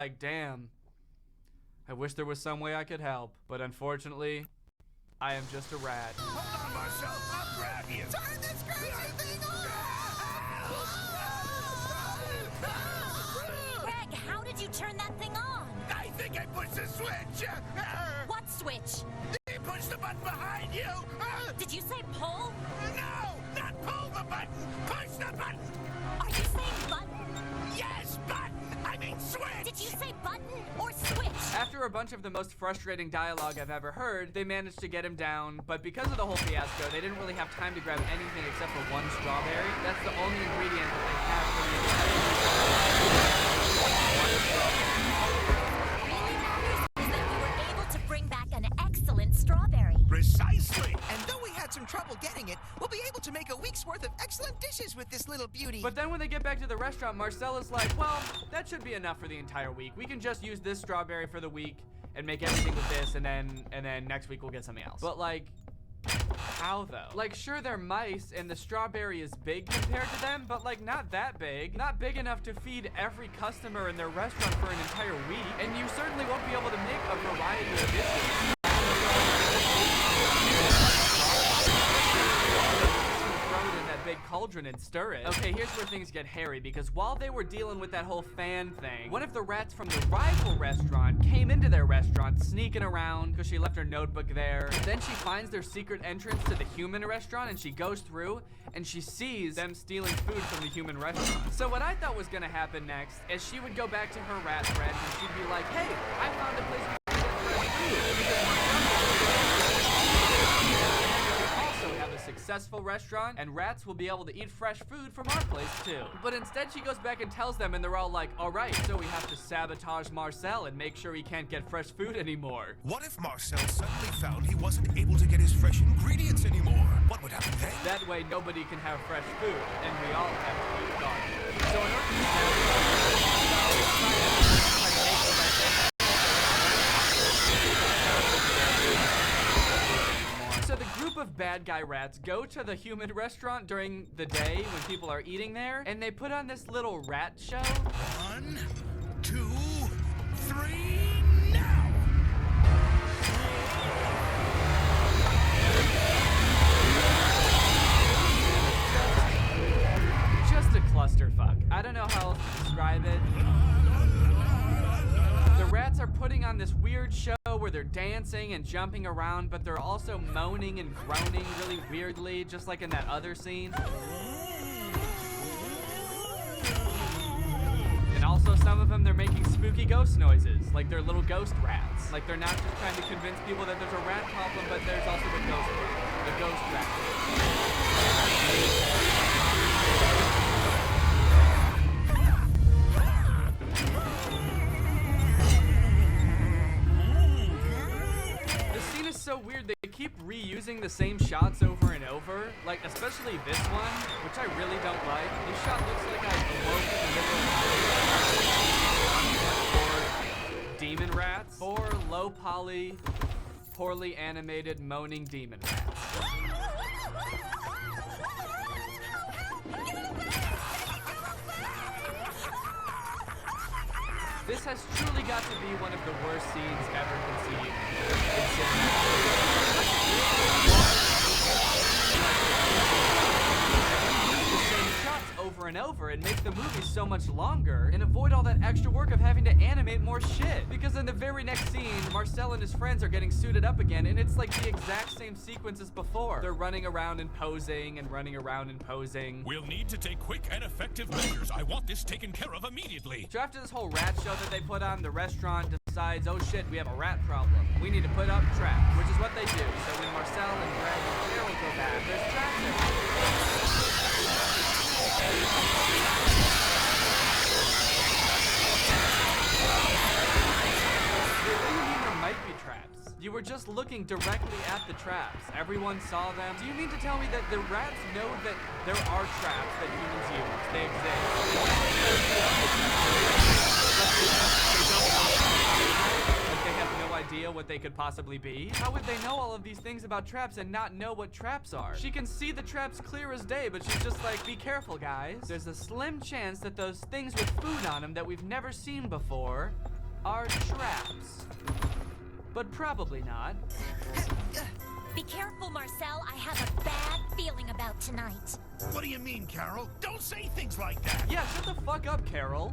like, damn, I wish there was some way I could help. But unfortunately, I am just a rat. Hold on, Marcel. I'll grab you. Turn this crazy thing on! Greg, how did you turn that thing on? I think I pushed the switch. What switch? You push the button behind you. Did you say pull? No, not pull the button. Push the button. Are you saying button? Yes, button. I mean switch. Did you say button or switch? After a bunch of the most frustrating dialogue I've ever heard, they managed to get him down, but because of the whole fiasco, they didn't really have time to grab anything except for one strawberry. That's the only ingredient that they have for the entire What really matters is that we were able to bring back an excellent strawberry. Precisely. And though we had some trouble getting it, we'll be able to make a week's worth of excellent dishes with this little beauty. But then when they get back to the restaurant, Marcella's like, well, that should be enough for the entire week. We can just use this strawberry for the week and make everything with this, and then next week we'll get something else. But like, how though? Like, sure, they're mice and the strawberry is big compared to them, but like not that big. Not big enough to feed every customer in their restaurant for an entire week. And you certainly won't be able to make a variety of dishes. Big cauldron and stir it. Okay, here's where things get hairy, because while they were dealing with that whole fan thing, one of the rats from the rival restaurant came into their restaurant sneaking around because she left her notebook there. And then she finds their secret entrance to the human restaurant, and she goes through and she sees them stealing food from the human restaurant. So what I thought was gonna happen next is she would go back to her rat friend and she'd be like, hey, I found a place where you can get fresh food. Successful restaurant, and rats will be able to eat fresh food from our place too. But instead she goes back and tells them, and they're all like, all right, so we have to sabotage Marcel and make sure he can't get fresh food anymore. What if Marcel suddenly found he wasn't able to get his fresh ingredients anymore? What would happen then? That way nobody can have fresh food, and we all have to eat garbage. So in order to So the group of bad guy rats go to the human restaurant during the day when people are eating there, and they put on this little rat show. 1, 2, 3, now! Just a clusterfuck. I don't know how else to describe it. The rats are putting on this weird show where they're dancing and jumping around, but they're also moaning and groaning really weirdly, just like in that other scene. And also some of them, they're making spooky ghost noises, like they're little ghost rats. Like they're not just trying to convince people that there's a rat problem, but there's also a ghost rat. So weird, they keep reusing the same shots over and over, like especially this one, which I really don't like. This shot looks like I awoke in the middle of demon rats, or low poly, poorly animated moaning demon rats. This has truly got to be one of the worst scenes ever conceived in cinema. The same shots over and over and make the movie so much longer and avoid all that extra work of having to animate more shit. Because in the very next scene, Marcel and his friends are getting suited up again, and it's like the exact same sequence as before. They're running around and posing and running around and posing. We'll need to take quick and effective measures. I want this taken care of immediately. So after this whole rat show that they put on, the restaurant decides, oh shit, we have a rat problem. We need to put up traps, which is what they do. So when Marcel and Greg and Carol go back, there's traps everywhere. You were just looking directly at the traps. Everyone saw them. Do you mean to tell me that the rats know that there are traps that humans use? They exist. Like they have no idea what what they could possibly be. How would they know all of these things about traps and not know what traps are? She can see the traps clear as day, but she's just like, be careful, guys. There's a slim chance that those things with food on them that we've never seen before are traps. But probably not. Be careful, Marcel. I have a bad feeling about tonight. What do you mean, Carol? Don't say things like that. Yeah, shut the fuck up, Carol.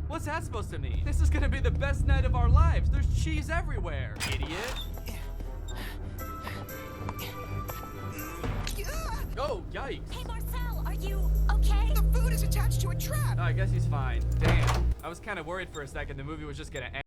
What's that supposed to mean? This is gonna be the best night of our lives. There's cheese everywhere, idiot. Oh, yikes. Hey, Marcel, are you okay? The food is attached to a trap. Oh, I guess he's fine. Damn. I was kind of worried for a second the movie was just gonna end.